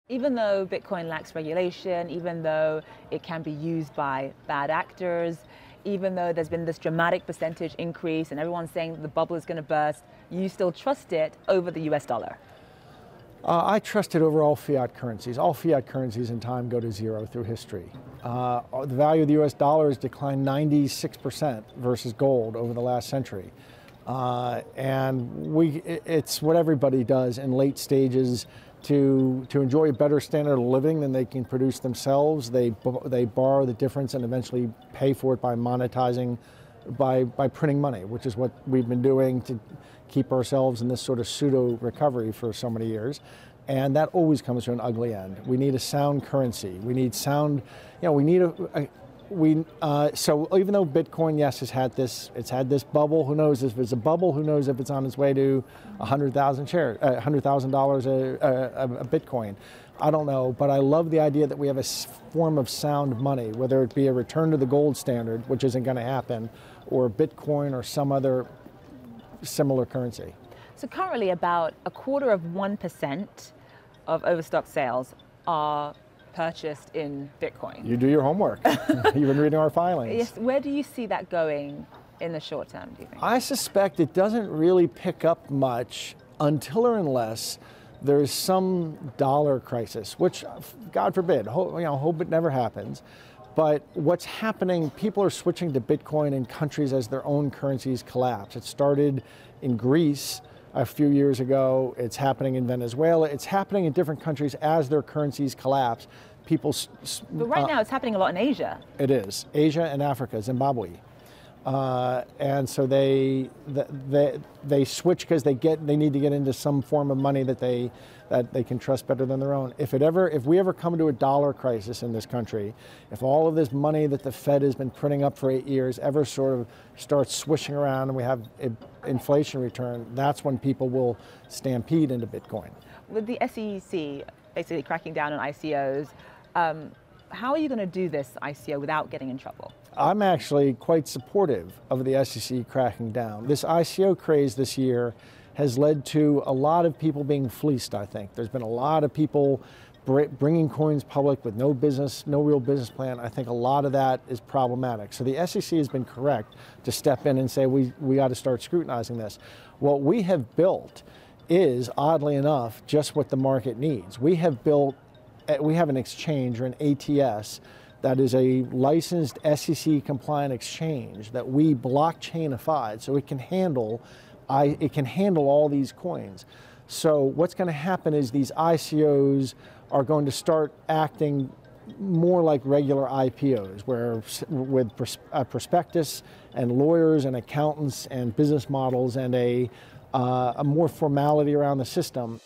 Even though Bitcoin lacks regulation, even though it can be used by bad actors, even though there's been this dramatic percentage increase and everyone's saying the bubble is going to burst, you still trust it over the US dollar? I trust it over all fiat currencies. All fiat currencies in time go to zero through history. The value of the US dollar has declined 96% versus gold over the last century. It's what everybody does in late stages to enjoy a better standard of living than they can produce themselves. They borrow the difference and eventually pay for it by monetizing, by printing money, which is what we've been doing to keep ourselves in this sort of pseudo recovery for so many years. And that always comes to an ugly end. We need a sound currency. We need sound, we need so even though Bitcoin, yes, it's had this bubble. Who knows if it's a bubble? Who knows if it's on its way to $100,000 a Bitcoin? I don't know, but I love the idea that we have a form of sound money, whether it be a return to the gold standard, which isn't going to happen, or Bitcoin or some other similar currency. So currently, about 1/4% of Overstock sales are purchased in Bitcoin. You do your homework. You've been reading our filings. Yes. Where do you see that going in the short term, do you think? I suspect it doesn't really pick up much until or unless there's some dollar crisis, which, God forbid, hope it never happens. But what's happening, people are switching to Bitcoin in countries as their own currencies collapse. It started in Greece a few years ago. It's happening in Venezuela. It's happening in different countries as their currencies collapse. But right now it's happening a lot in Asia. It is. Asia and Africa, Zimbabwe. And so they switch because they need to get into some form of money that they can trust better than their own. If we ever come to a dollar crisis in this country, if all of this money that the Fed has been printing up for 8 years ever sort of starts swishing around and we have an inflation return, that's when people will stampede into Bitcoin. With the SEC basically cracking down on ICOs, how are you going to do this ICO without getting in trouble? I'm actually quite supportive of the SEC cracking down. This ICO craze this year has led to a lot of people being fleeced, I think. There's been a lot of people bringing coins public with no real business plan. I think a lot of that is problematic. So the SEC has been correct to step in and say we got to start scrutinizing this. What we have built is, oddly enough, just what the market needs. We have an exchange, or an ATS, that is a licensed SEC compliant exchange that we blockchainified, so it can handle all these coins. So what's going to happen is these ICOs are going to start acting more like regular IPOs, where with prospectus and lawyers and accountants and business models and a more formality around the system.